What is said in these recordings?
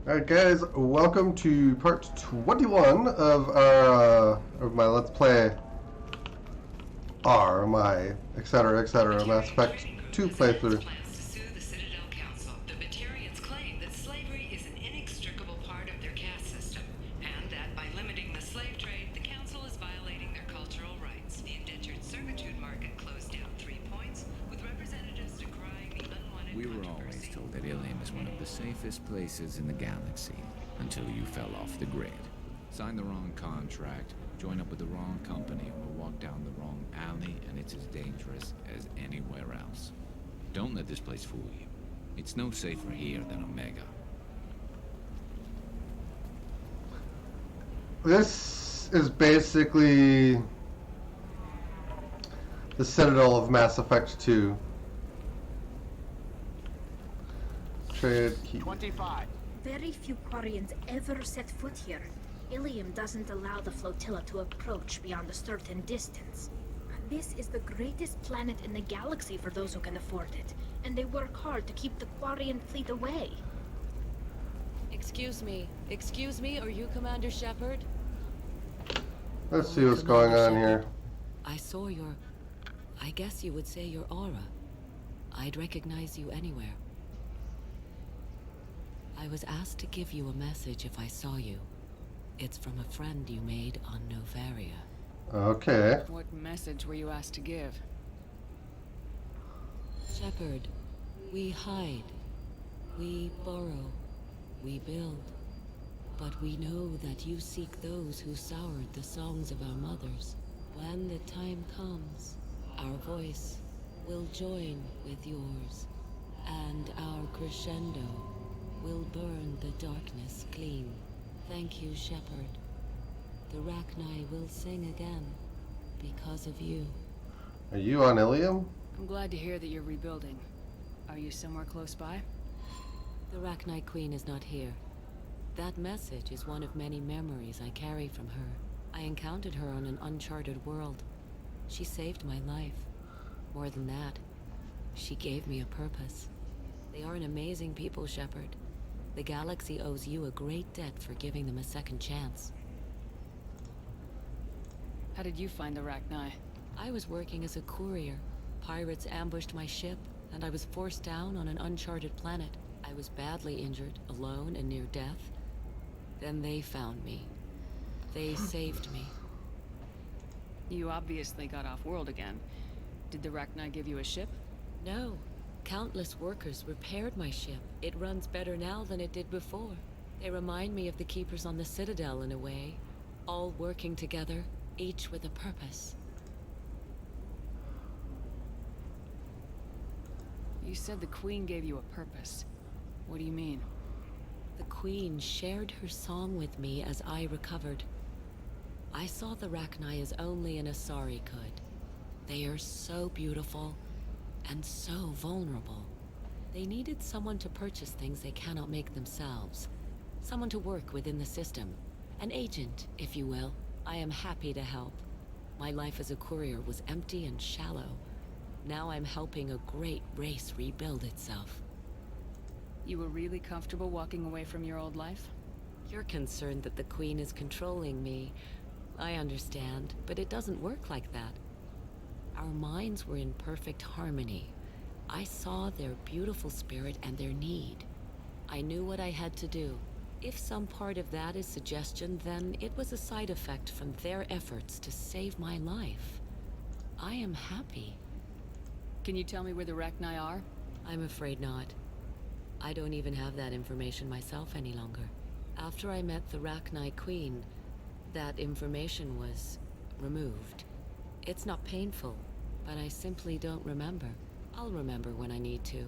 Alright guys, welcome to part 21 of our of my Let's Play my etc Mass Effect 2 playthrough. Plans to sue the Citadel Council. The Batarians claim that slavery is an inextricable part of their caste system, and that by limiting the slave trade, the Council is violating their cultural rights. The indentured servitude market closed down 3 points, with representatives decrying the unwanted We were controversy. always told that Illium is one of the safest places in the galaxy, until you fell off the grid. Signed the wrong contract, joined up with the wrong company, or walked down the wrong alley, and it's as dangerous as anywhere else. Don't let this place fool you. It's no safer here than Omega. This is basically the Citadel of Mass Effect 2. Trade key. 25. Very few Quarians ever set foot here. Illium doesn't allow the flotilla to approach beyond a certain distance. This is the greatest planet in the galaxy for those who can afford it, and they work hard to keep the Quarian fleet away. Excuse me, are you Commander Shepard? Let's see what's going on here. I saw I guess you would say your aura. I'd recognize you anywhere. I was asked to give you a message if I saw you. It's from a friend you made on Novaria. Okay. What message were you asked to give? Shepard, we hide. We borrow. We build. But we know that you seek those who soured the songs of our mothers. When the time comes, our voice will join with yours, and our crescendo will burn the darkness clean. Thank you, Shepard. The Rachni will sing again because of you. Are you on Illium? I'm glad to hear that you're rebuilding. Are you somewhere close by? The Rachni Queen is not here. That message is one of many memories I carry from her. I encountered her on an uncharted world. She saved my life. More than that, she gave me a purpose. They are an amazing people, Shepard. The galaxy owes you a great debt for giving them a second chance. How did you find the Rachni? I was working as a courier. Pirates ambushed my ship, and I was forced down on an uncharted planet. I was badly injured, alone and near death. Then they found me. They saved me. You obviously got off world again. Did the Rachni give you a ship? No. Countless workers repaired my ship. It runs better now than it did before. They remind me of the Keepers on the Citadel in a way. All working together, each with a purpose. You said the Queen gave you a purpose. What do you mean? The Queen shared her song with me as I recovered. I saw the Rachni as only an Asari could. They are so beautiful and so vulnerable. They needed someone to purchase things they cannot make themselves. Someone to work within the system. An agent, if you will. I am happy to help. My life as a courier was empty and shallow. Now I'm helping a great race rebuild itself. You were really comfortable walking away from your old life? You're concerned that the Queen is controlling me. I understand, but it doesn't work like that. Our minds were in perfect harmony. I saw their beautiful spirit and their need. I knew what I had to do. If some part of that is suggestion, then it was a side effect from their efforts to save my life. I am happy. Can you tell me where the Rachni are? I'm afraid not. I don't even have that information myself any longer. After I met the Rachni Queen, that information was removed. It's not painful, but I simply don't remember. I'll remember when I need to,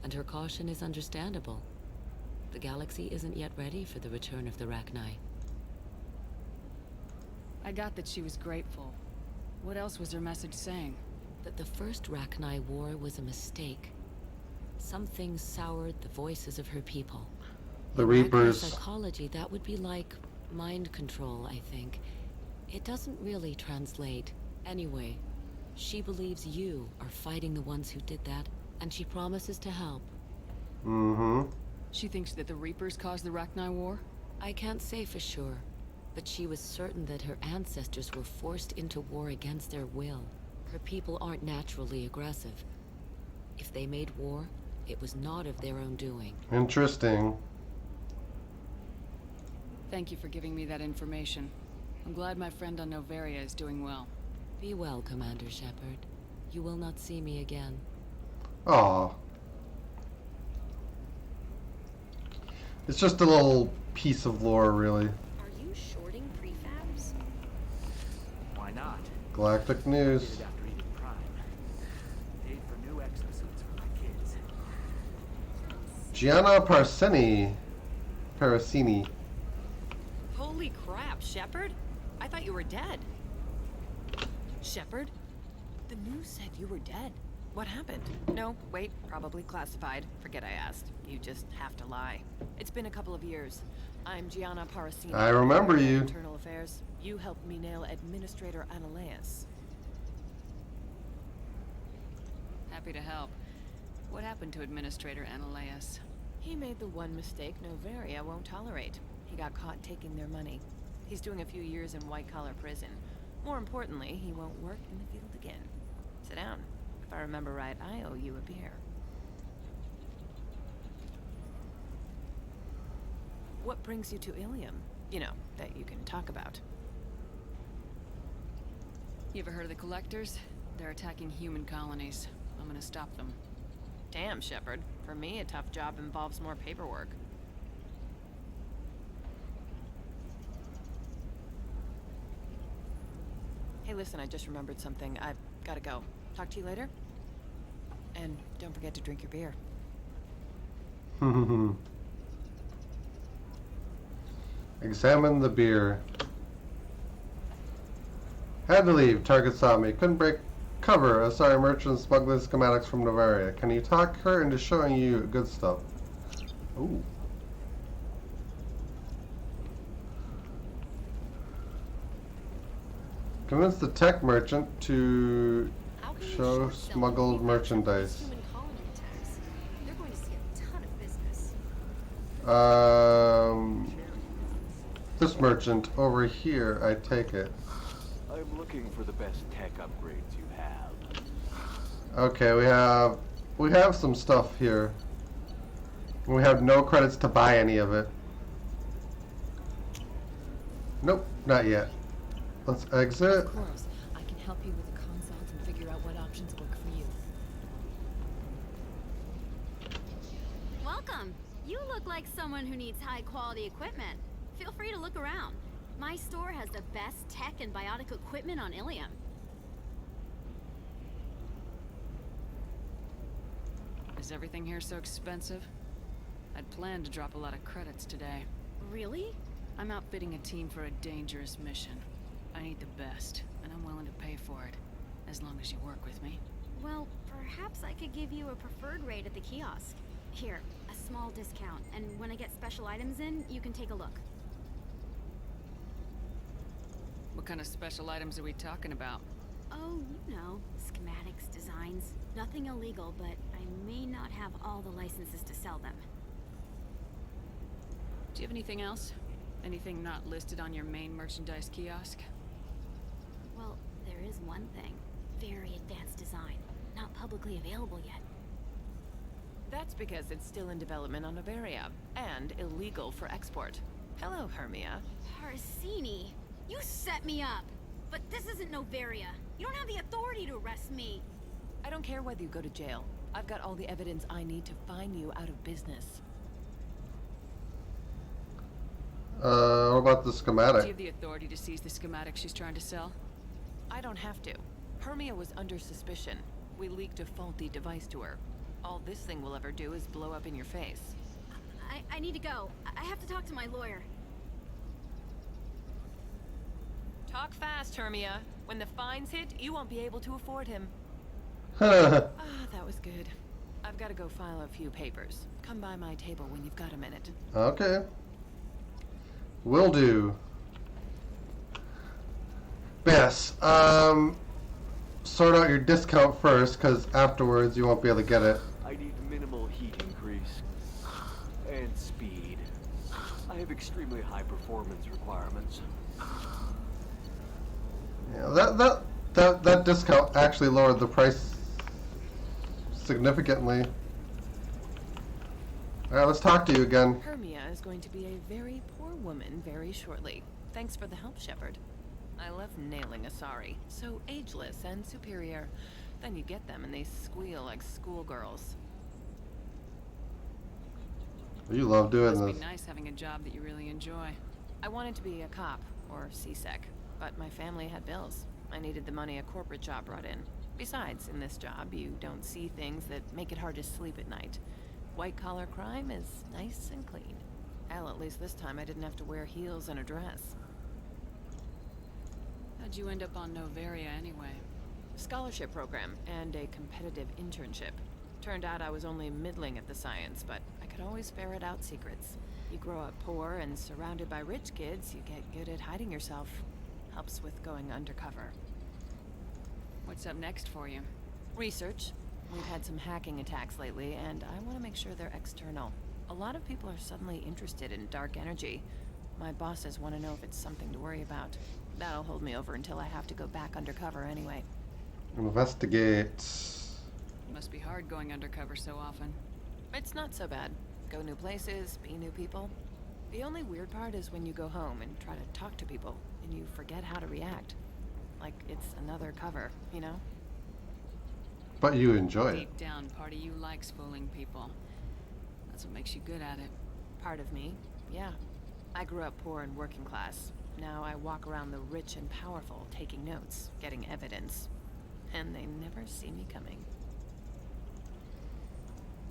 and her caution is understandable. The galaxy isn't yet ready for the return of the Rachni. I got that she was grateful. What else was her message saying? That the first Rachni war was a mistake. Something soured the voices of her people. The In Reapers. Rachni psychology, that would be like mind control, I think. It doesn't really translate. Anyway, she believes you are fighting the ones who did that, and she promises to help. Mm-hmm. She thinks that the Reapers caused the Rachni War? I can't say for sure, but she was certain that her ancestors were forced into war against their will. Her people aren't naturally aggressive. If they made war, it was not of their own doing. Interesting. Thank you for giving me that information. I'm glad my friend on Noveria is doing well. Be well, Commander Shepard. You will not see me again. Aw. It's just a little piece of lore, really. Are you shorting prefabs? Why not? Galactic news. Did it after eating Prime. Paid for new exosuits for my kids. Gianna Paracini. Holy crap, Shepard? I thought you were dead. Shepard? The news said you were dead. What happened? No, wait, probably classified. Forget I asked. You just have to lie. It's been a couple of years. I'm Gianna Paracini. I remember you. Internal Affairs. You helped me nail Administrator Ananias. Happy to help. What happened to Administrator Ananias? He made the one mistake Noveria won't tolerate. He got caught taking their money. He's doing a few years in white-collar prison. More importantly, he won't work in the field again. Sit down. If I remember right, I owe you a beer. What brings you to Illium? You know, that you can talk about. You ever heard of the Collectors? They're attacking human colonies. I'm gonna stop them. Damn, Shepard. For me, a tough job involves more paperwork. Hey, listen, I just remembered something. I've gotta go. Talk to you later? And don't forget to drink your beer. Examine the beer. Had to leave. Target saw me. Couldn't break cover. Sorry, merchant smuggling schematics from Noveria. Can you talk her into showing you good stuff? Ooh. Convince the tech merchant to How can you show short sell smuggled when we match up with merchandise. human colony attacks? They're going to see a ton of business. This merchant over here, I take it. I'm looking for the best tech upgrades you have. Okay, we have some stuff here. We have no credits to buy any of it. Nope, not yet. Let's exit. Of course, I can help you with the consult and figure out what options work for you. Welcome. You look like someone who needs high-quality equipment. Feel free to look around. My store has the best tech and biotic equipment on Illium. Is everything here so expensive? I'd planned to drop a lot of credits today. Really? I'm outfitting a team for a dangerous mission. I need the best, and I'm willing to pay for it, as long as you work with me. Well, perhaps I could give you a preferred rate at the kiosk. Here, a small discount, and when I get special items in, you can take a look. What kind of special items are we talking about? Oh, you know, schematics, designs. Nothing illegal, but I may not have all the licenses to sell them. Do you have anything else? Anything not listed on your main merchandise kiosk? Well, there is one thing. Very advanced design. Not publicly available yet. That's because it's still in development on Noveria, and illegal for export. Hello, Hermia. Paracini, you set me up! But this isn't Noveria. You don't have the authority to arrest me. I don't care whether you go to jail. I've got all the evidence I need to find you out of business. What about the Do schematic? you have the authority to seize the schematic she's trying to sell? I don't have to. Hermia was under suspicion. We leaked a faulty device to her. All this thing will ever do is blow up in your face. I need to go. I have to talk to my lawyer. Talk fast, Hermia. When the fines hit, you won't be able to afford him. Okay. That was good. I've got to go file a few papers. Come by my table when you've got a minute. Will do. Yes. Sort out your discount first, because afterwards you won't be able to get it. I need minimal heat increase. And I have extremely high performance requirements. Yeah, that discount actually lowered the price significantly. Alright, let's talk to you again. Hermia is going to be a very poor woman very shortly. Thanks for the help, Shepard. I love nailing Asari. So ageless and superior. Then you get them and they squeal like schoolgirls. You love doing Must this. be nice having a job that you really enjoy. I wanted to be a cop, or CSEC, but my family had bills. I needed the money a corporate job brought in. Besides, in this job, you don't see things that make it hard to sleep at night. White-collar crime is nice and clean. Hell, at least this time I didn't have to wear heels and a dress. How'd you end up on Noveria anyway? Scholarship program and a competitive internship. Turned out I was only middling at the science, but I could always ferret out secrets. You grow up poor and surrounded by rich kids, you get good at hiding yourself. Helps with going undercover. What's up next for you? Research. We've had some hacking attacks lately, and I want to make sure they're external. A lot of people are suddenly interested in dark energy. My bosses want to know if it's something to worry about. That'll hold me over until I have to go back undercover anyway. Investigate. Must be hard going undercover so often. It's not so bad. Go new places, be new people. The only weird part is when you go home and try to talk to people, and you forget how to react. Like it's another cover, you know? But you enjoy it. Deep down, part of you likes fooling people. That's what makes you good at it. Part of me, yeah. I grew up poor and working class. Now I walk around the rich and powerful, taking notes, getting evidence. And they never see me coming.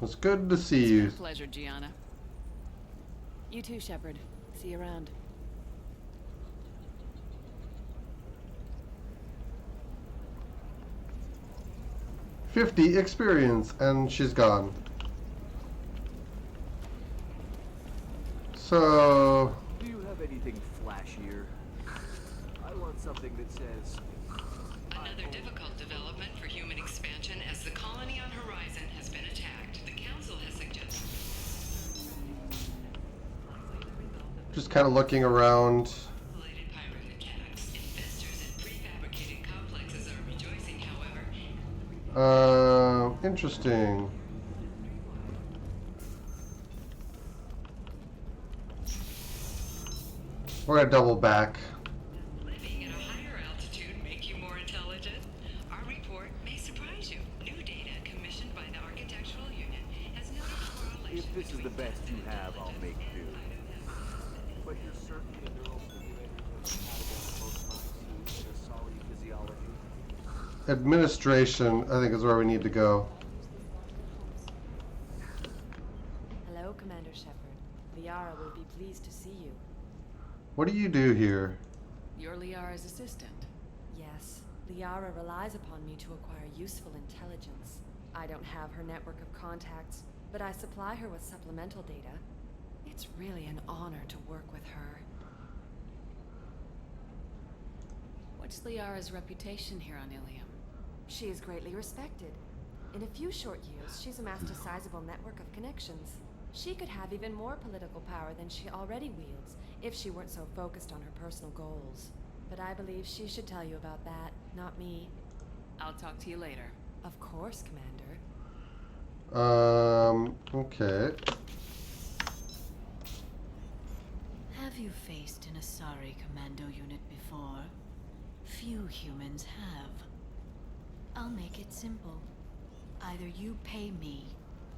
It's good to see It's you. been a pleasure, Gianna. You too, Shepard. See you around. $50 experience, and she's gone. So, Do you have anything flashier? I want something that says... Another difficult development for human expansion as the colony on Horizon has been attacked. The Council has suggested... just kind of looking around. Related pirate attacks. Investors in prefabricated complexes are rejoicing, however. Interesting. We're gonna double back. Living at a higher altitude make you more intelligent? Our report may surprise you. New data commissioned by the Architectural Union has noted a correlation If this is the between best you have, I'll make do. But you're certain the neural stimulators are compatible with both mind suits and Asari physiology? Administration, I think, is where we need to go. Hello, Commander Shepard. Liara will be pleased to see you. What do you do here? You're Liara's assistant. Yes, Liara relies upon me to acquire useful intelligence. I don't have her network of contacts, but I supply her with supplemental data. It's really an honor to work with her. What's Liara's reputation here on Illium? She is greatly respected. In a few short years, she's amassed a sizable network of connections. She could have even more political power than she already wields, if she weren't so focused on her personal goals. But I believe she should tell you about that, not me. I'll talk to you later. Of course, Commander. Okay. Have you faced an Asari commando unit before? Few humans have. I'll make it simple. Either you pay me,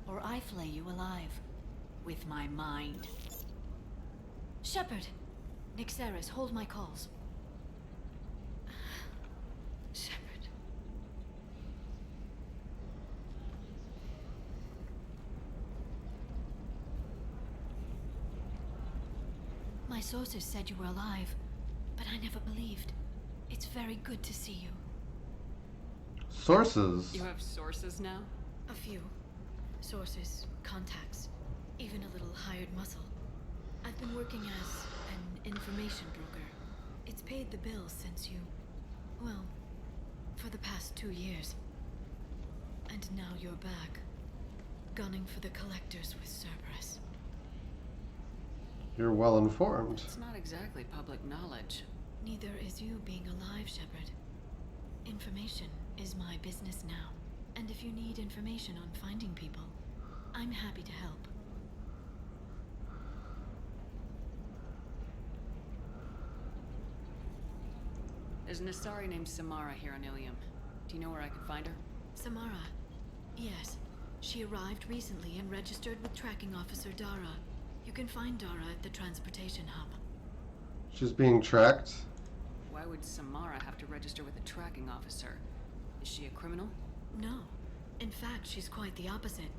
or I flay you alive. With my mind. Shepard! Nixeris, hold my calls. Shepard. My sources said you were alive, but I never believed. It's very good to see you. Sources. You have sources now? A few. Sources, contacts, even a little hired muscle. I've been working as an information broker. It's paid the bills since you... well, for the past 2 years. And now you're back, gunning for the collectors with Cerberus. You're well informed. It's not exactly public knowledge. Neither is you being alive, Shepard. Information is my business now. And if you need information on finding people, I'm happy to help. There's an Asari named Samara here on Illium. Do you know where I can find her? Samara. Yes. She arrived recently and registered with Tracking Officer Dara. You can find Dara at the transportation hub. She's being tracked. Why would Samara have to register with a tracking officer? Is she a criminal? No. In fact, she's quite the opposite.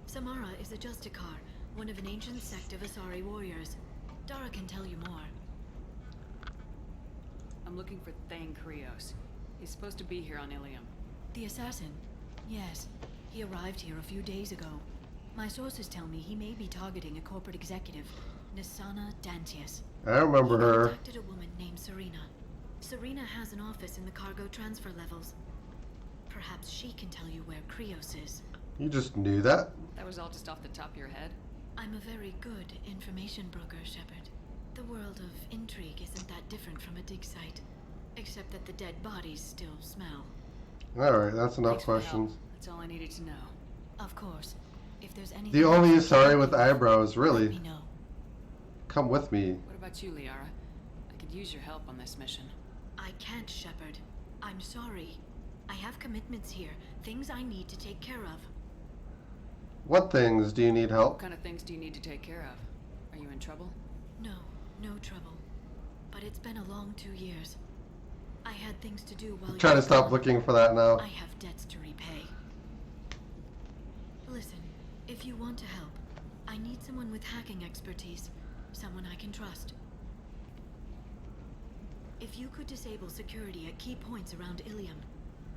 Samara is a Justicar, one of an ancient sect of Asari warriors. Dara can tell you more. I'm looking for Thane Krios. He's supposed to be here on Illium. The assassin? Yes. He arrived here a few days ago. My sources tell me he may be targeting a corporate executive, Nisana Dantius. I remember her. He contacted a woman named Serena. Serena has an office in the cargo transfer levels. Perhaps she can tell you where Krios is. You just knew that? That was all just off the top of your head? I'm a very good information broker, Shepard. The world of intrigue isn't that different from a dig site, except that the dead bodies still smell. Alright, that's enough Thanks for the questions. help. That's all I needed to know. Of course. If there's anything The only else, Asari with eyebrows, let really. me know. Come with me. What about you, Liara? I could use your help on this mission. I can't, Shepard. I'm sorry. I have commitments here, things I need to take care of. What things do you need What help? kind of things do you need to take care of? Are you in trouble? No, no trouble. But it's been a long 2 years. I had things to do while I'm trying to stop looking for that now. I have debts to repay. Listen, if you want to help, I need someone with hacking expertise. Someone I can trust. If you could disable security at key points around Illium,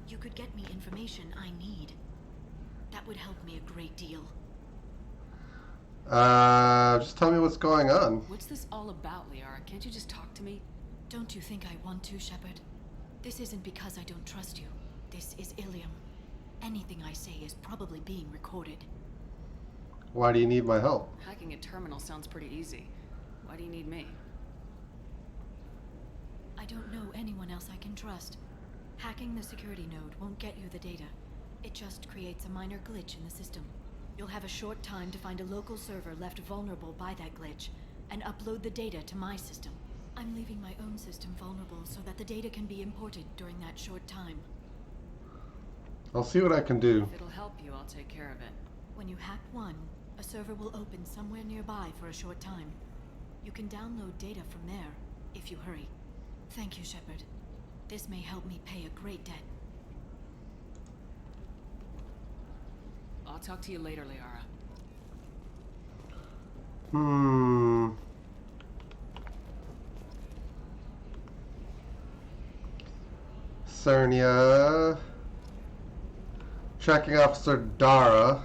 you could get me information I need. That would help me a great deal. Just tell me what's going on. What's this all about, Liara? Can't you just talk to me? Don't you think I want to, Shepard? This isn't because I don't trust you. This is Illium. Anything I say is probably being recorded. Why do you need my help? Hacking a terminal sounds pretty easy. Why do you need me? I don't know anyone else I can trust. Hacking the security node won't get you the data. It just creates a minor glitch in the system. You'll have a short time to find a local server left vulnerable by that glitch, and upload the data to my system. I'm leaving my own system vulnerable so that the data can be imported during that short time. I'll see what I can do. If it'll help you, I'll take care of it. When you hack one, a server will open somewhere nearby for a short time. You can download data from there, if you hurry. Thank you, Shepard. This may help me pay a great debt. I'll talk to you later, Liara. Cernia. Tracking Officer Dara.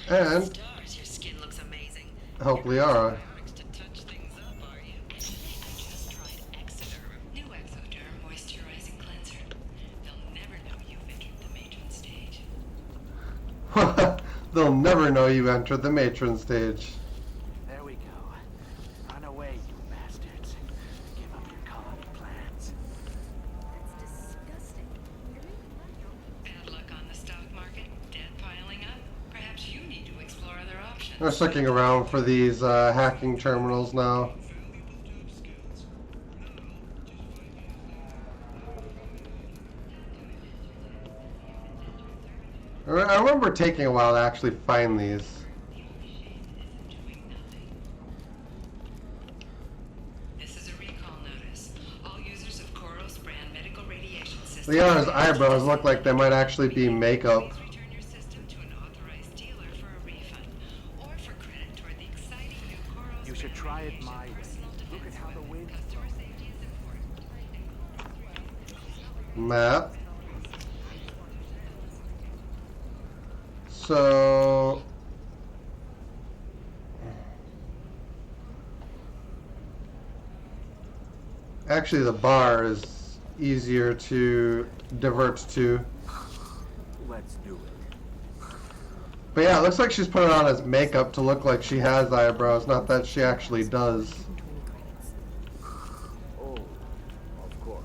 And Stars, your skin looks amazing. help Liara. To touch things up, are you? I just tried Exoderm, new Exoderm moisturizing cleanser. They'll never know you've entered the matron stage. They'll never know you entered the matron stage. There we go. Run away, you bastards. Give up your colony plans. That's disgusting. Bad luck on the stock market, debt piling up. Perhaps you need to explore other options. They're looking around for these hacking terminals now. I remember taking a while to actually find these. This is a recall notice. All users of Koros brand medical radiation systems. Liara's eyebrows look like they might actually be makeup. Please return your system to an authorized dealer for a refund or for credit toward the exciting new Koros You should brand try it radiation my way. personal Look at defense how the weapon. wind Customer safety is important. Map. So actually the bar is easier to divert to. Let's do it. But yeah, it looks like she's putting on as makeup to look like she has eyebrows, not that she actually does. Oh, of course,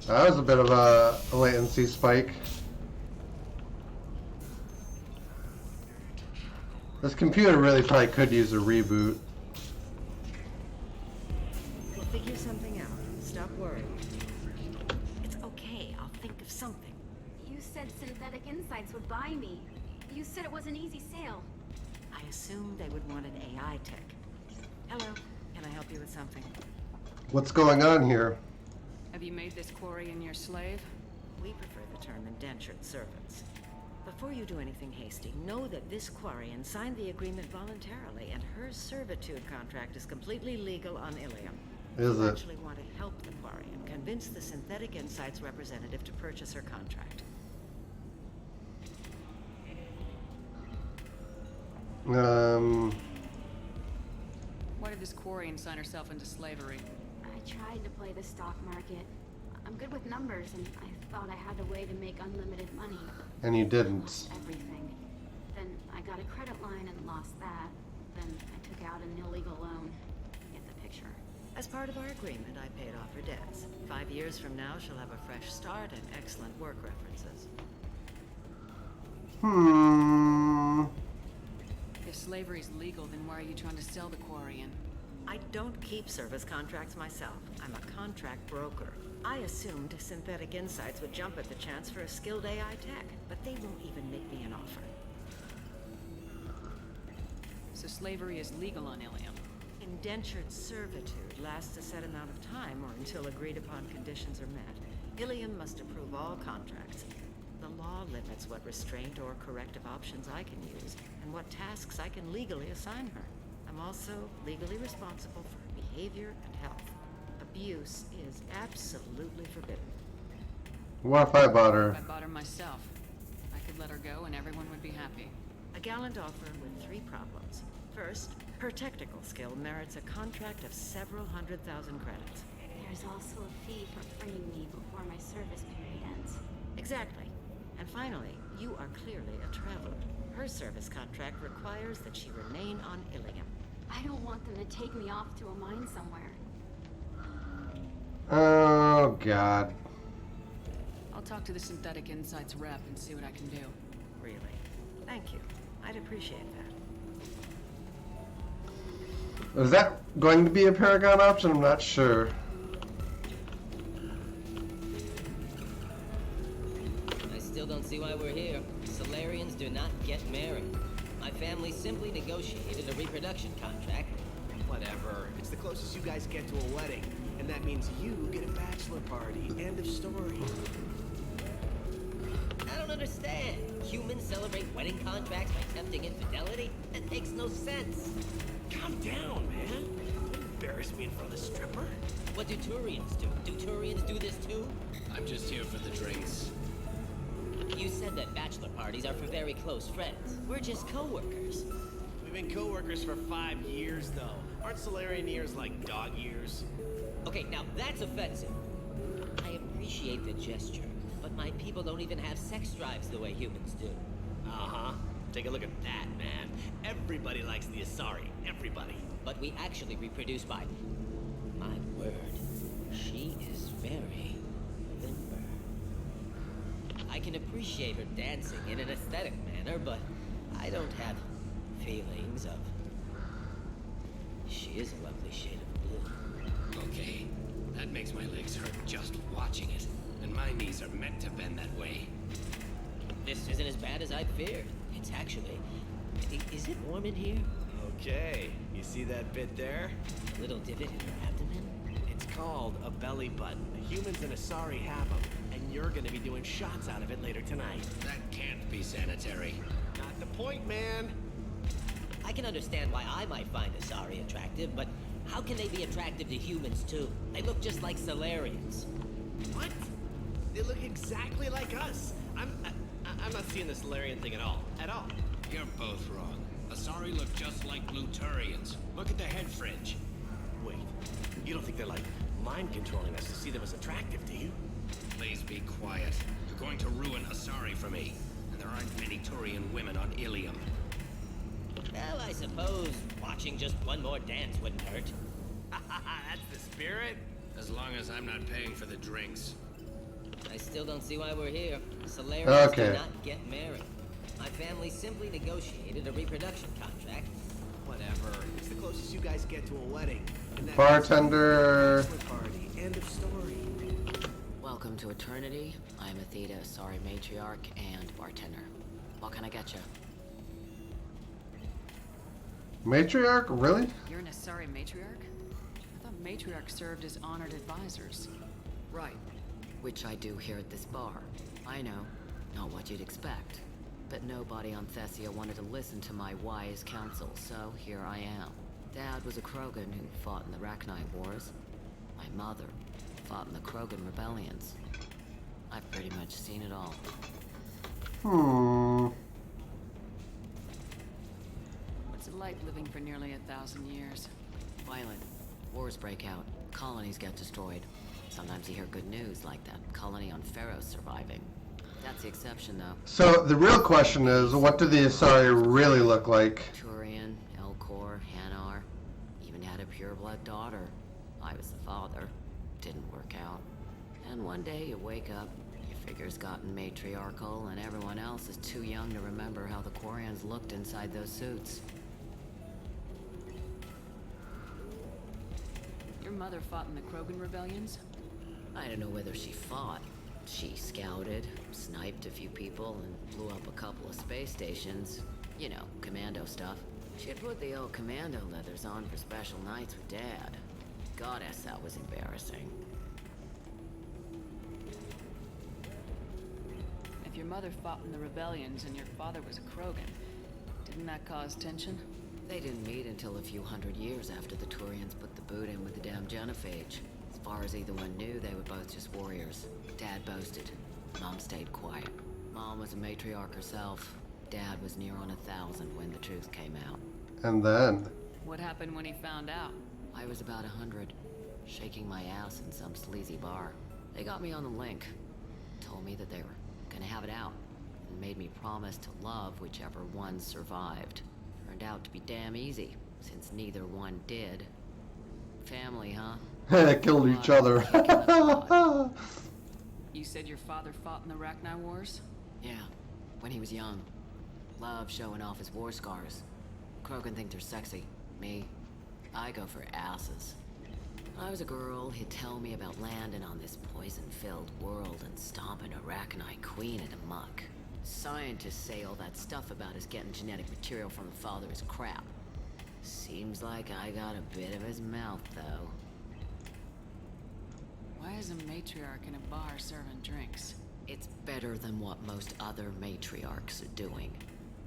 That was a bit of a latency spike. This computer really probably could use a reboot. We'll figure something out. Stop worrying. It's okay. I'll think of something. You said Synthetic Insights would buy me. You said it was an easy sale. I assumed they would want an AI tech. Hello. Can I help you with something? What's going on here? Have you made this Quarian your slave? We prefer the term indentured servants. Before you do anything hasty, know that this Quarian signed the agreement voluntarily, and her servitude contract is completely legal on Illium. Is You it? actually want to help the Quarian convince the Synthetic Insights representative to purchase her contract. Why did this Quarian sign herself into slavery? I tried to play the stock market. I'm good with numbers, and I thought I had a way to make unlimited money. And you didn't. Lost everything. Then I got a credit line and lost that. Then I took out an illegal loan. Get the picture. As part of our agreement, I paid off her debts. 5 years from now, she'll have a fresh start and excellent work references. If slavery is legal, then why are you trying to sell the Quarian? I don't keep service contracts myself. I'm a contract broker. I assumed Synthetic Insights would jump at the chance for a skilled AI tech, but they won't even make me an offer. So slavery is legal on Illium? Indentured servitude lasts a set amount of time or until agreed upon conditions are met. Illium must approve all contracts. The law limits what restraint or corrective options I can use, and what tasks I can legally assign her. I'm also legally responsible for her behavior and health. Abuse is absolutely forbidden. What if I bought her? If I bought her myself, I could let her go and everyone would be happy. A gallant offer with 3 problems. First, her technical skill merits a contract of several 100,000 credits. There's also a fee for freeing me before my service period ends. Exactly. And finally, you are clearly a traveler. Her service contract requires that she remain on Illium. I don't want them to take me off to a mine somewhere. Oh, God. I'll talk to the Synthetic Insights rep and see what I can do. Really? Thank you. I'd appreciate that. Is that going to be a Paragon option? I'm not sure. I still don't see why we're here. Solarians do not get married. My family simply negotiated a reproduction contract. Whatever. It's the closest you guys get to a wedding. And that means you get a bachelor party. End of story. I don't understand. Humans celebrate wedding contracts by tempting infidelity? That makes no sense. Calm down, man. Don't embarrass me in front of the stripper. What do Turians do? Do Turians do this too? I'm just here for the drinks. You said that bachelor parties are for very close friends. We're just co-workers. We've been co-workers for 5 years, though. Aren't Solarian years like dog years? Okay, now that's offensive. I appreciate the gesture, but my people don't even have sex drives the way humans do. Uh-huh. Take a look at that, man. Everybody likes the Asari. Everybody. But we actually reproduce by... My word. She is very limber. I can appreciate her dancing in an aesthetic manner, but I don't have feelings of... She is a lovely shade of blue. Okay, that makes my legs hurt just watching it. And my knees are meant to bend that way. This isn't as bad as I feared. It's actually... Is it warm in here? Okay, you see that bit there? A little divot in her abdomen? It's called a belly button. Humans and Asari have them, and you're gonna be doing shots out of it later tonight. That can't be sanitary. Not the point, man. I can understand why I might find Asari attractive, but how can they be attractive to humans too? They look just like Solarians. What? They look exactly like us. I'm not seeing the Solarian thing at all. At all. You're both wrong. Asari look just like blue Turians. Look at the head fringe. Wait, you don't think they're like mind controlling us to see them as attractive, do you? Please be quiet. You're going to ruin Asari for me. And there aren't many Turian women on Illium. Well, I suppose watching just one more dance wouldn't hurt. That's the spirit. As long as I'm not paying for the drinks. I still don't see why we're here. Solarians Okay. do not get married. My family simply negotiated a reproduction contract. Whatever. It's the closest you guys get to a wedding. And that Bartender. means bachelor party. End of story. Welcome to Eternity. I'm Athena, Asari matriarch and bartender. What can I get you? Matriarch? Really? You're an Asari matriarch? I thought matriarchs served as honored advisors. Right. Which I do here at this bar. I know. Not what you'd expect. But nobody on Thessia wanted to listen to my wise counsel, so here I am. Dad was a Krogan who fought in the Rachni Wars. My mother fought in the Krogan rebellions. I've pretty much seen it all. What's it like living for nearly 1,000 years? Violent. Wars break out. Colonies get destroyed. Sometimes you hear good news, like that colony on Pharaoh surviving. That's the exception, though. So the real question is, what do the Asari really look like? Turian, Elcor, Hanar. Even had a pureblood daughter. I was the father. Didn't work out. And one day you wake up, your figure's gotten matriarchal, and everyone else is too young to remember how the Quarians looked inside those suits. Your mother fought in the Krogan rebellions? I don't know whether she fought. She scouted, sniped a few people, and blew up a couple of space stations. You know, commando stuff. She'd put the old commando leathers on for special nights with Dad. Goddess, that was embarrassing. If your mother fought in the rebellions and your father was a Krogan, didn't that cause tension? They didn't meet until a few hundred years after the Turians put the boot in with the damn Genophage. As far as either one knew, they were both just warriors. Dad boasted. Mom stayed quiet. Mom was a matriarch herself. Dad was near on 1,000 when the truth came out. And then? What happened when he found out? I was about 100, shaking my ass in some sleazy bar. They got me on the link. Told me that they were gonna have it out. And made me promise to love whichever one survived. Turned out to be damn easy, since neither one did. Family, huh? They killed each other. You said your father fought in the Rachni Wars? Yeah, when he was young. Loved showing off his war scars. Krogan think they're sexy. Me, I go for asses. When I was a girl, he'd tell me about landing on this poison-filled world and stomping a Rachni queen into muck. Scientists say all that stuff about us getting genetic material from the father is crap. Seems like I got a bit of his mouth, though. Why is a matriarch in a bar serving drinks? It's better than what most other matriarchs are doing.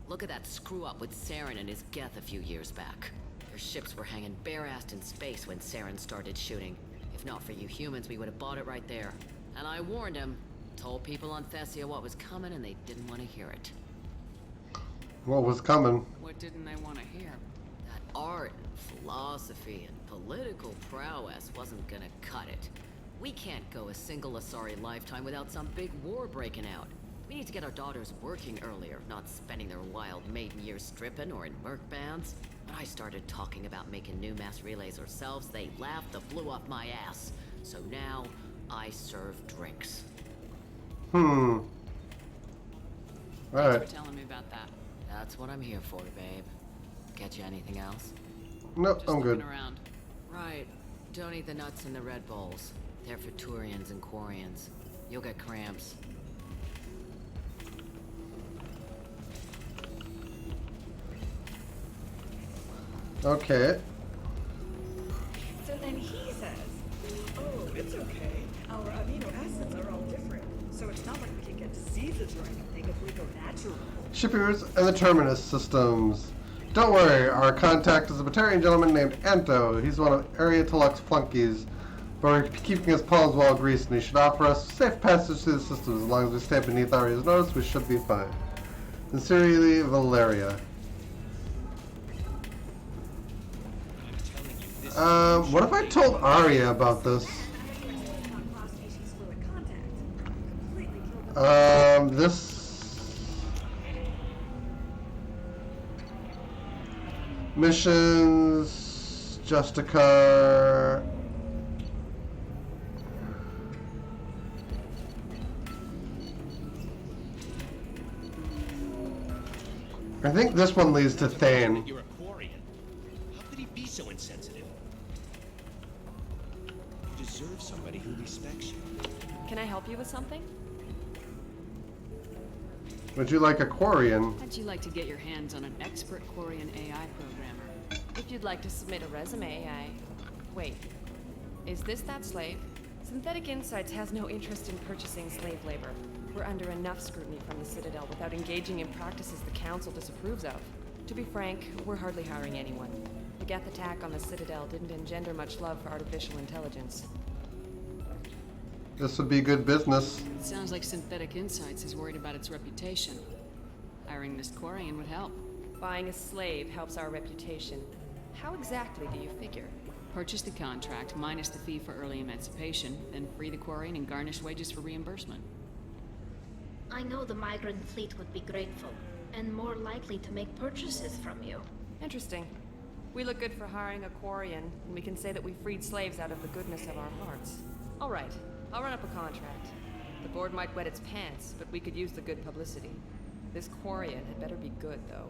Look at that screw-up with Saren and his Geth a few years back. Their ships were hanging bare-assed in space when Saren started shooting. If not for you humans, we would have bought it right there. And I warned him. Told people on Thessia what was coming, and they didn't want to hear it. What was coming? What didn't they want to hear? That art and philosophy and political prowess wasn't gonna cut it. We can't go a single Asari lifetime without some big war breaking out. We need to get our daughters working earlier, not spending their wild maiden years stripping or in merc bands. When I started talking about making new mass relays ourselves, they laughed the blue off my ass. So now, I serve drinks. Alright. Thanks for telling me about that. That's what I'm here for, babe. Get you anything else? Nope, Just I'm good. looking around. Right. Don't eat the nuts in the Red Bowls. They're for Turians and Quarians. You'll get cramps. Okay. So then he says, oh, it's okay. Our amino acids are all different. So it's not like we can get diseases or anything if we go natural. Shippers and the Terminus systems. Don't worry, our contact is a Batarian gentleman named Anto. He's one of Area Telux flunkies, but we're keeping his palms well greased, and he should offer us safe passage to the systems. As long as we stay beneath Aria's notice, we should be fine. Sincerely, Valeria. What if I told Arya about this? This missions, Justicar. I think this one leads to Thane. You're a Quarian. How could he be so insensitive? You deserve somebody who respects you. Can I help you with something? Would you like a Quarian? How'd you like to get your hands on an expert Quarian AI programmer? If you'd like to submit a resume, Wait. Is this that slave? Synthetic Insights has no interest in purchasing slave labor. We're under enough scrutiny from the Citadel without engaging in practices the Council disapproves of. To be frank, we're hardly hiring anyone. The Geth attack on the Citadel didn't engender much love for artificial intelligence. This would be good business. It sounds like Synthetic Insights is worried about its reputation. Hiring this Quarian would help. Buying a slave helps our reputation. How exactly do you figure? Purchase the contract, minus the fee for early emancipation, then free the Quarian and garnish wages for reimbursement. I know the migrant fleet would be grateful, and more likely to make purchases from you. Interesting. We look good for hiring a Quarian, and we can say that we freed slaves out of the goodness of our hearts. All right, I'll run up a contract. The board might wet its pants, but we could use the good publicity. This Quarian had better be good, though.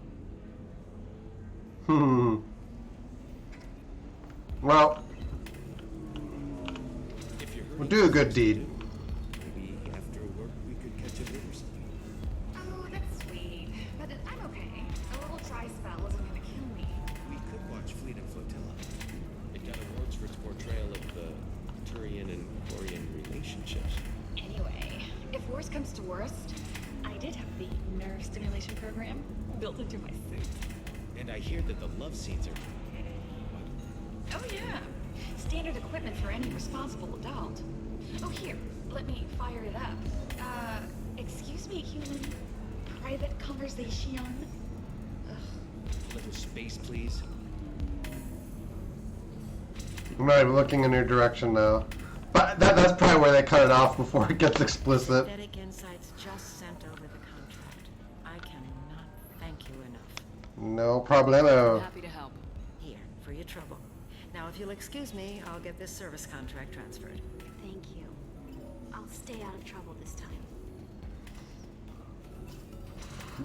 Well, we'll do a good deed. Maybe after work we could catch a bit or something. Oh, that's sweet. But I'm okay. A little dry spell isn't gonna kill me. We could watch Fleet and Flotilla. It got awards for its portrayal of the Turian and Quarian relationships. Anyway, if worst comes to worst, I did have the nerve stimulation program built into my suit. And I hear that the love scenes are... Oh yeah. Standard equipment for any responsible adult. Oh here, let me fire it up. Excuse me, human. Private conversation. Ugh. A little space, please. I'm not even looking in your direction now. But that's probably where they cut it off before it gets explicit. Synthetic Insights just sent over the contract. I cannot thank you enough. No problemo. Happy to help. Here, for your trouble. Now, if you'll excuse me, I'll get this service contract transferred. Thank you. I'll stay out of trouble this time.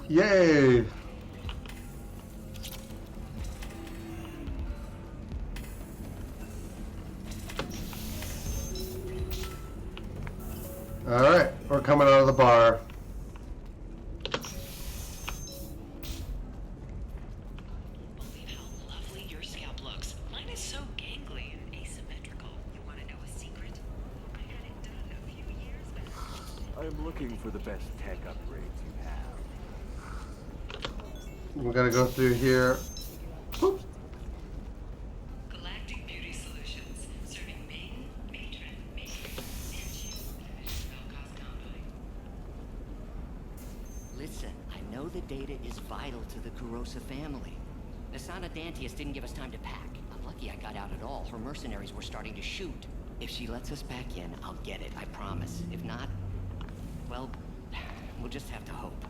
Yay! Alright, we're coming out of the bar. Believe how lovely your scalp looks. Mine is so gangly and asymmetrical. You want to know a secret? I had it done a few years back. I'm looking for the best tech upgrades you have. We gotta go through here. Whoop. Galactic Beauty Solutions, serving maiden, matron, matron, and you. Spell-cost combo. Listen, I know the data is vital to the Kurosa family. Nasana Dantius didn't give us time to pack. I'm lucky I got out at all. Her mercenaries were starting to shoot. If she lets us back in, I'll get it, I promise. If not, well, we'll just have to hope.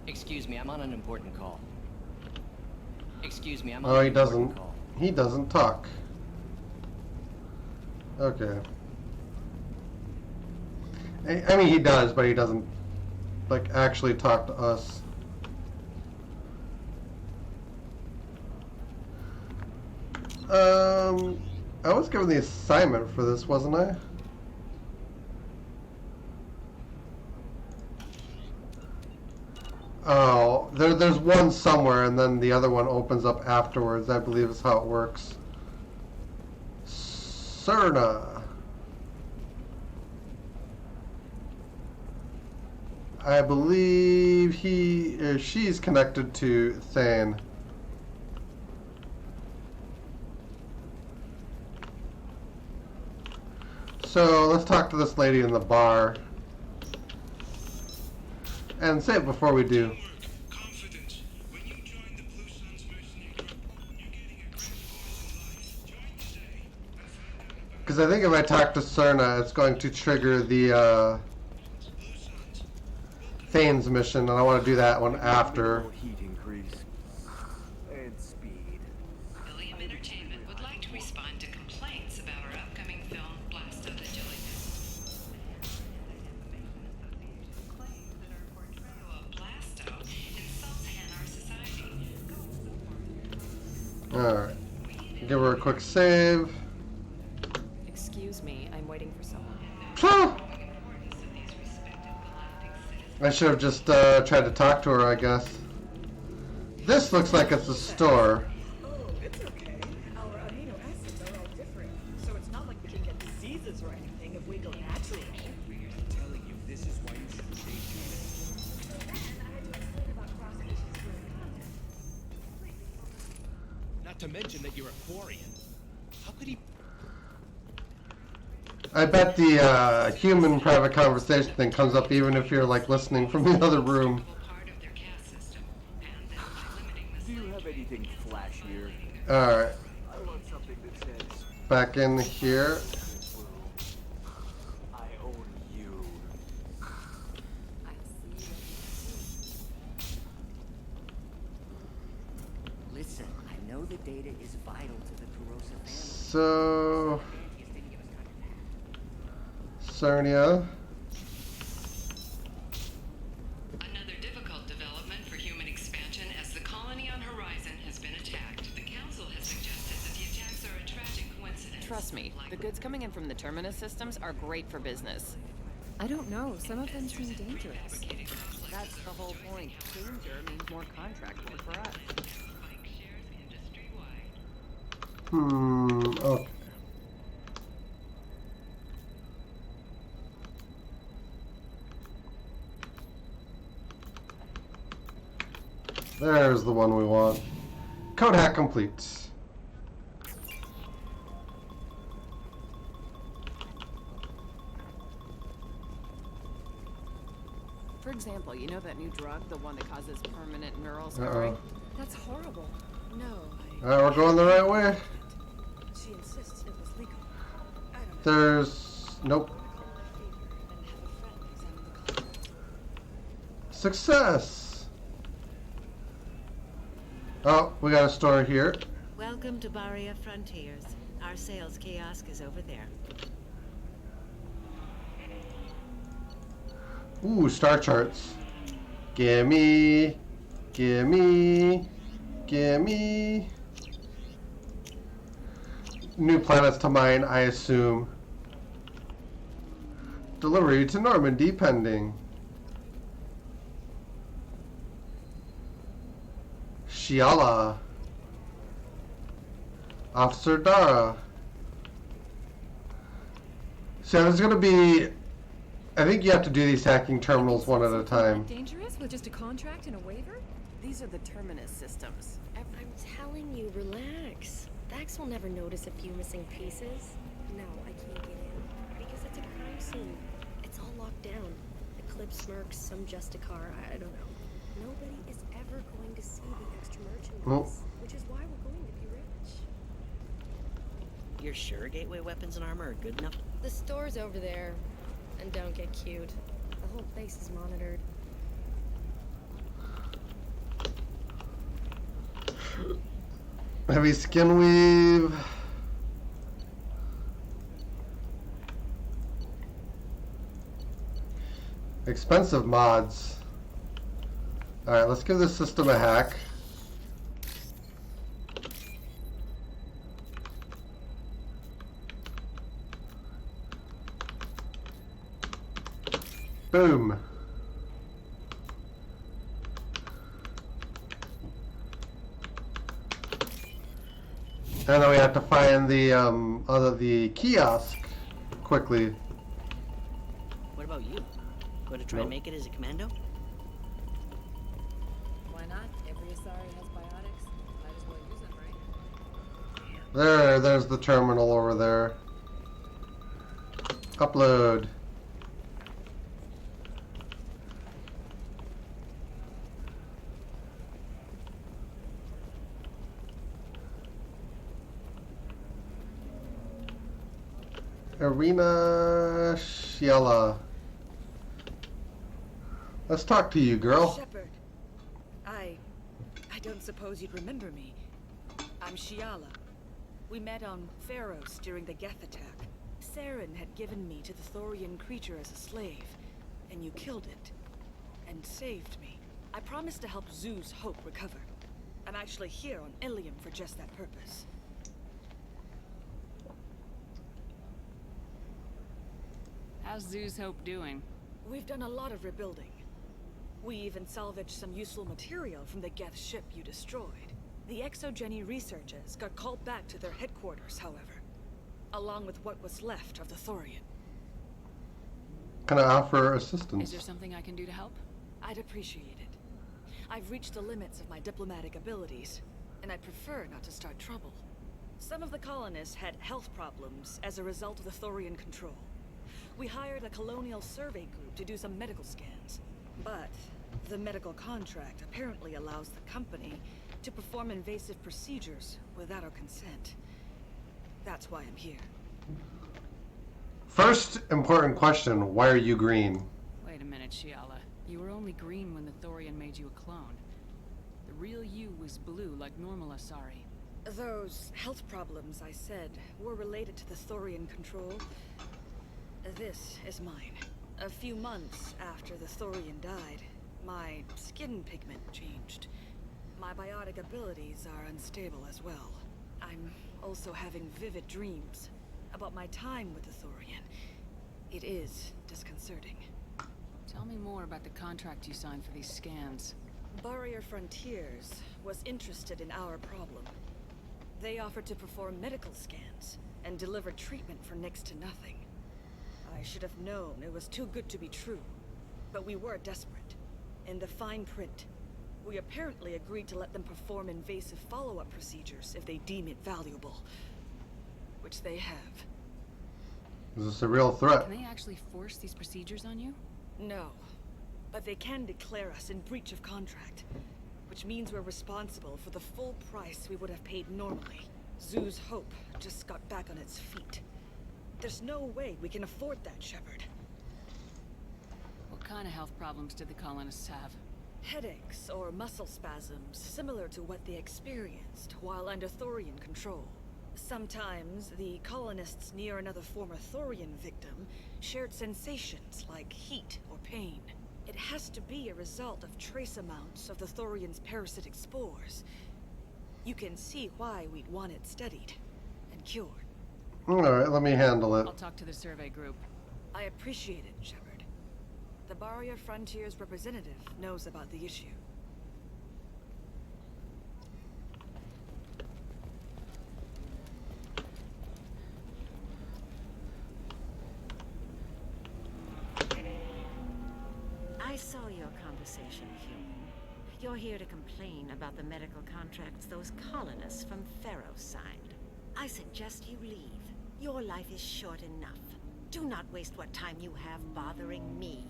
Excuse me, I'm on an important call. Excuse me, I'm on Oh, an he important doesn't. call. He doesn't talk. Okay. I mean, he does, but he doesn't, like, actually talk to us. I was given the assignment for this, wasn't I? Oh, there's one somewhere, and then the other one opens up afterwards, I believe is how it works. Cerna. I believe he or she's connected to Thane. So let's talk to this lady in the bar. And say it before we do. Because I think if I talk to Cerna, it's going to trigger the Thane's mission, and I want to do that one after. Heat increase. And speed. Illium Entertainment would like to respond to complaints about our upcoming film, Blasto the Jellyfish. Claims that our portrayal of Blasto insults our society. Alright. Give her a quick save. Excuse me, I'm waiting for someone. I should have just tried to talk to her, I guess. This looks like it's a store. Oh, it's okay. Our amino acids are all different, so it's not like we can get diseases or anything if we go natural. I'm telling you, this is why you shouldn't change it. Not to mention that you're a Quarian. How could he? I bet the human private conversation thing comes up even if you're like listening from the other room. Do you have anything flashier? Alright. I want something that says Back in here. I own you. Listen, I know the data is vital to the corrosive family. So Cernia. Another difficult development for human expansion as the colony on Horizon has been attacked. The Council has suggested that the attacks are a tragic coincidence. Trust me, the goods coming in from the Terminus systems are great for business. I don't know. Some of them seem dangerous. That's the whole point. Danger means more contract work for us. Okay. There's the one we want. Code hack complete. For example, you know that new drug, the one that causes permanent neural scarring? That's horrible. No. Alright, we're going the right way. She insists it was legal. There's... Nope. Success! Oh, we got a store here. Welcome to Barria Frontiers. Our sales kiosk is over there. Ooh, star charts. Gimme. Gimme. Gimme. New planets to mine, I assume. Delivery to Normandy pending. Shiala. Officer Dara. So there's gonna be... I think you have to do these hacking terminals one at a time. Dangerous with just a contract and a waiver? These are the Terminus systems. I'm telling you, relax. Vax will never notice a few missing pieces. No, I can't get in. Because it's a crime scene. It's all locked down. Eclipse Mercs, some Justicar, I don't know. Nobody is ever going to see the extra merchandise. Which is why we're going to be rich. You're sure Gateway weapons and armor are good enough? The store's over there. And don't get cute. The whole place is monitored. Heavy skin weave. Expensive mods. Alright, let's give this system a hack. Boom. And then we have to find the kiosk quickly. What about you? Going to try and make it as a commando? Why not? Every Asari has biotics. Might as well use them, right? There's the terminal over there. Upload. Irina Shiela. Let's talk to you, girl. Shepard. I don't suppose you'd remember me. I'm Shiala. We met on Pharos during the Geth attack. Saren had given me to the Thorian creature as a slave, and you killed it. And saved me. I promised to help Zoo's Hope recover. I'm actually here on Illium for just that purpose. How's Zoo's Hope doing? We've done a lot of rebuilding. We even salvaged some useful material from the Geth ship you destroyed. The Exogeny researchers got called back to their headquarters, however, along with what was left of the Thorian. Can I offer assistance? Is there something I can do to help? I'd appreciate it. I've reached the limits of my diplomatic abilities, and I'd prefer not to start trouble. Some of the colonists had health problems as a result of the Thorian control. We hired a colonial survey group to do some medical scans, but the medical contract apparently allows the company to perform invasive procedures without our consent. That's why I'm here. First important question, why are you green? Wait a minute, Shiala. You were only green when the Thorian made you a clone. The real you was blue, like normal Asari. Those health problems I said were related to the Thorian control. This is mine. A few months after the Thorian died, my skin pigment changed. My biotic abilities are unstable as well. I'm also having vivid dreams about my time with the Thorian. It is disconcerting. Tell me more about the contract you signed for these scans. Barrier Frontiers was interested in our problem. They offered to perform medical scans and deliver treatment for next to nothing. I should have known it was too good to be true, but we were desperate. In the fine print, we apparently agreed to let them perform invasive follow-up procedures if they deem it valuable, which they have. Is this a real threat? Can they actually force these procedures on you? No, but they can declare us in breach of contract, which means we're responsible for the full price we would have paid normally. Zoo's Hope just got back on its feet. There's no way we can afford that, Shepard. What kind of health problems did the colonists have? Headaches or muscle spasms, similar to what they experienced while under Thorian control. Sometimes, the colonists near another former Thorian victim shared sensations like heat or pain. It has to be a result of trace amounts of the Thorian's parasitic spores. You can see why we'd want it studied and cured. Alright, let me handle it. I'll talk to the survey group. I appreciate it, Shepard. The Barrier Frontiers representative knows about the issue. I saw your conversation, human. You're here to complain about the medical contracts those colonists from Pharos signed. I suggest you leave. Your life is short enough. Do not waste what time you have bothering me.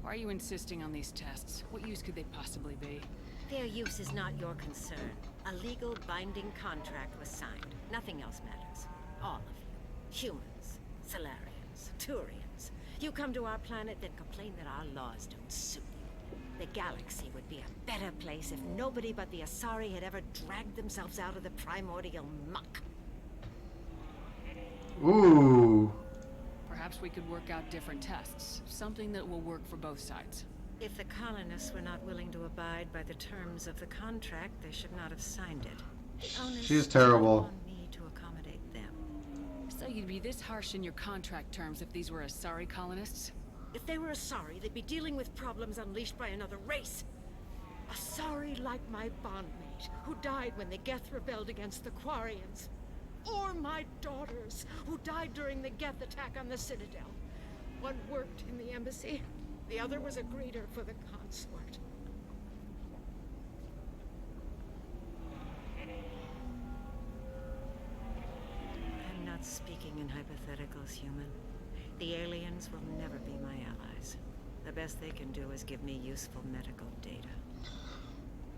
Why are you insisting on these tests? What use could they possibly be? Their use is not your concern. A legal binding contract was signed. Nothing else matters. All of you. Humans, Solarians, Turians. You come to our planet, then complain that our laws don't suit you. The galaxy would be a better place if nobody but the Asari had ever dragged themselves out of the primordial muck. Ooh. Perhaps we could work out different tests. Something that will work for both sides. If the colonists were not willing to abide by the terms of the contract, they should not have signed it. The onus She's is terrible. on me to accommodate them. So you'd be this harsh in your contract terms if these were Asari colonists? If they were Asari, they'd be dealing with problems unleashed by another race. Asari like my bondmate, who died when the Geth rebelled against the Quarians. Or my daughters, who died during the Geth attack on the Citadel. One worked in the embassy, the other was a greeter for the consort. I'm not speaking in hypotheticals, human. The aliens will never be my allies. The best they can do is give me useful medical data.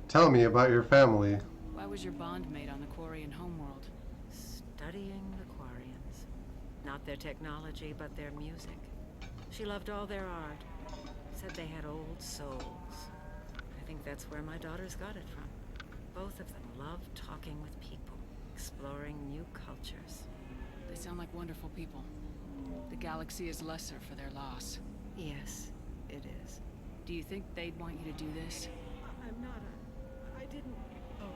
Tell me about your family. Why was your bondmate on the Quarian homeworld? Studying the Quarians. Not their technology, but their music. She loved all their art. Said they had old souls. I think that's where my daughters got it from. Both of them love talking with people, exploring new cultures. They sound like wonderful people. The galaxy is lesser for their loss. Yes, it is. Do you think they'd want you to do this? I'm not I didn't... Oh.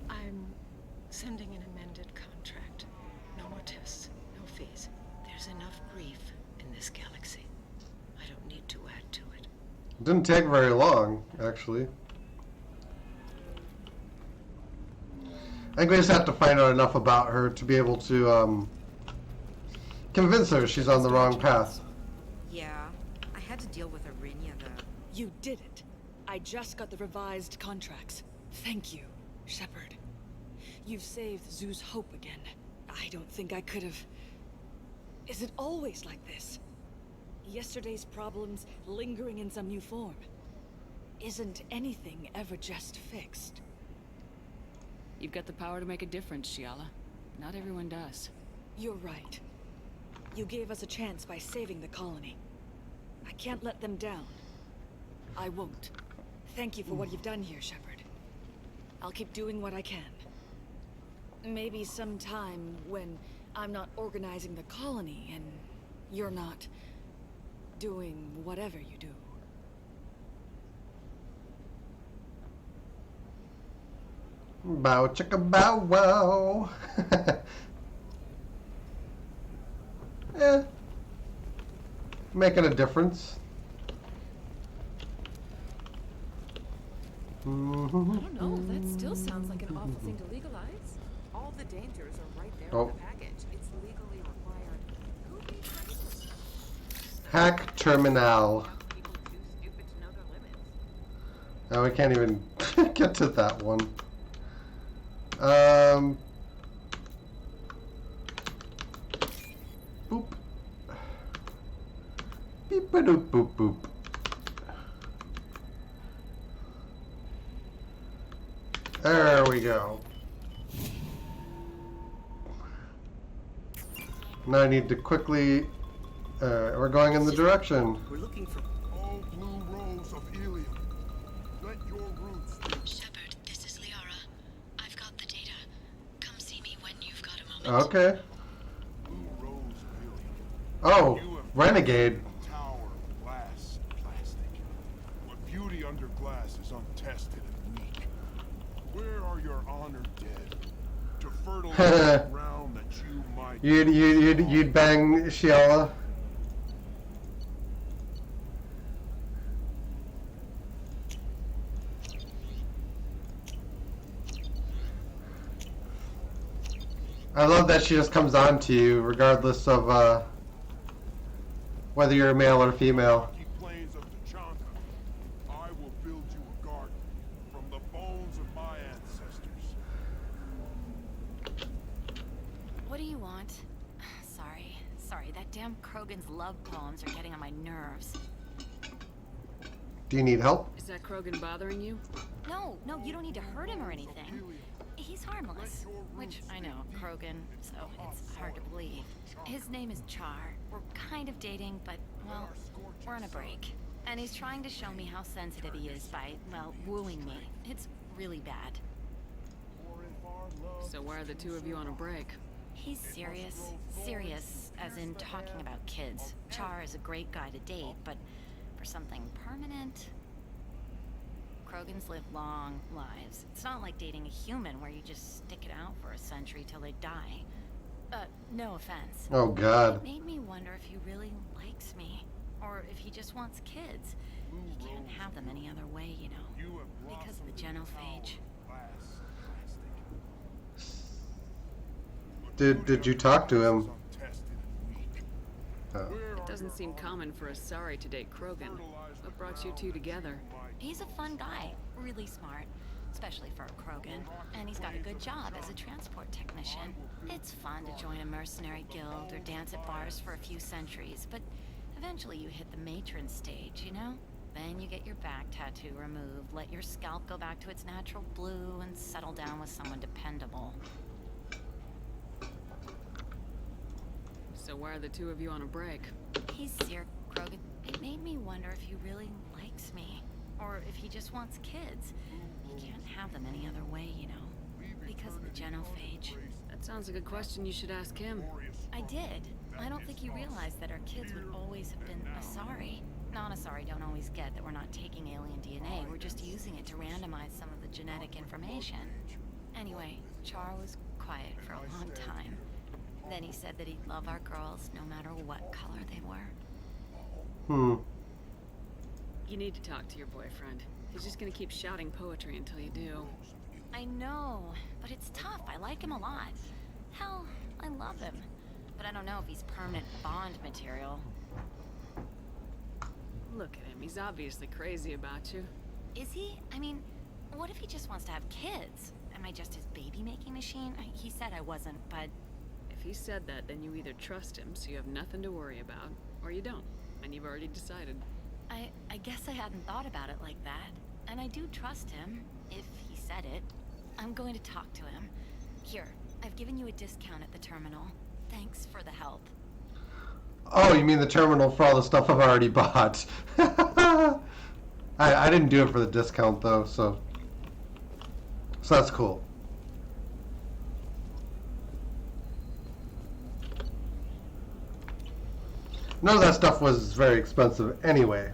I'm sending an amended contract. No more tests, no fees. There's enough grief in this galaxy. I don't need to add to it. It didn't take very long, actually. I think we just have to find out enough about her to be able to convince her she's on the wrong path. Yeah, I had to deal with Arinia, though. You did it. I just got the revised contracts. Thank you, Shepard. You've saved Zoo's hope again. I don't think I could have... Is it always like this? Yesterday's problems lingering in some new form. Isn't anything ever just fixed? You've got the power to make a difference, Shiala. Not everyone does. You're right. You gave us a chance by saving the colony. I can't let them down. I won't. Thank you for what you've done here, Shepard. I'll keep doing what I can. Maybe sometime when I'm not organizing the colony and you're not doing whatever you do. Bow chicka bow wow. Making a difference. I don't know. That still sounds like an awful thing to legalize. All the dangers are right there in the package. It's legally required. Who needs license? Hack terminal. People too stupid to know their limits. Now we can't even get to that one. Boop. Beep a doop boop boop. There we go. Now I need to quickly. We're going in the direction. We're looking for all blue rose of Illium. Let your roots. Shepard, this is Liara. I've got the data. Come see me when you've got a moment. Okay. Blue rose Illium. Oh, renegade. Tower, glass, plastic. What beauty under glass is untested and weak. Where are your honored dead? To fertilize the ground that you might. You'd bang Shiala. I love that she just comes on to you regardless of whether you're male or female. Plains of Tachanka, I will build you a garden from the bones of my ancestors. What do you want? Sorry, that damn Krogan's love poems are getting on my nerves. Do you need help? Is that Krogan bothering you? No, you don't need to hurt him or anything. He's harmless. Which, I know, Krogan, so it's hard to believe. His name is Char. We're kind of dating, but, well, we're on a break. And he's trying to show me how sensitive he is by, well, wooing me. It's really bad. So why are the two of you on a break? He's serious. Serious, as in talking about kids. Char is a great guy to date, but for something permanent... Krogans live long lives. It's not like dating a human where you just stick it out for a century till they die. No offense. Oh, God. It made me wonder if he really likes me. Or if he just wants kids. He can't have them any other way, you know. Because of the genophage. Did you talk to him? Oh. It doesn't seem common for a Asari to date Krogan. What brought you two together? He's a fun guy. Really smart. especially for a Krogan. And he's got a good job as a transport technician. It's fun to join a mercenary guild or dance at bars for a few centuries, but eventually you hit the matron stage, you know? Then you get your back tattoo removed, let your scalp go back to its natural blue, and settle down with someone dependable. So why are the two of you on a break? He's Sir Krogan. It made me wonder if he really likes me, or if he just wants kids. He can't have them any other way, you know, because of the genophage. That sounds like a question you should ask him. I did. I don't think he realized that our kids would always have been Asari. Non-Asari don't always get that we're not taking alien DNA, we're just using it to randomize some of the genetic information. Anyway, Char was quiet for a long time. Then he said that he'd love our girls no matter what color they were. You need to talk to your boyfriend. He's just gonna keep shouting poetry until you do. I know, but it's tough. I like him a lot. Hell, I love him. But I don't know if he's permanent Bond material. Look at him. He's obviously crazy about you. Is he? I mean, what if he just wants to have kids? Am I just his baby-making machine? He said I wasn't, but... If he said that, then you either trust him, so you have nothing to worry about, or you don't, and you've already decided. I guess I hadn't thought about it like that. And I do trust him, if he said it. I'm going to talk to him. Here, I've given you a discount at the terminal. Thanks for the help. Oh, you mean the terminal for all the stuff I've already bought. I didn't do it for the discount, though, so that's cool. None of that stuff was very expensive anyway.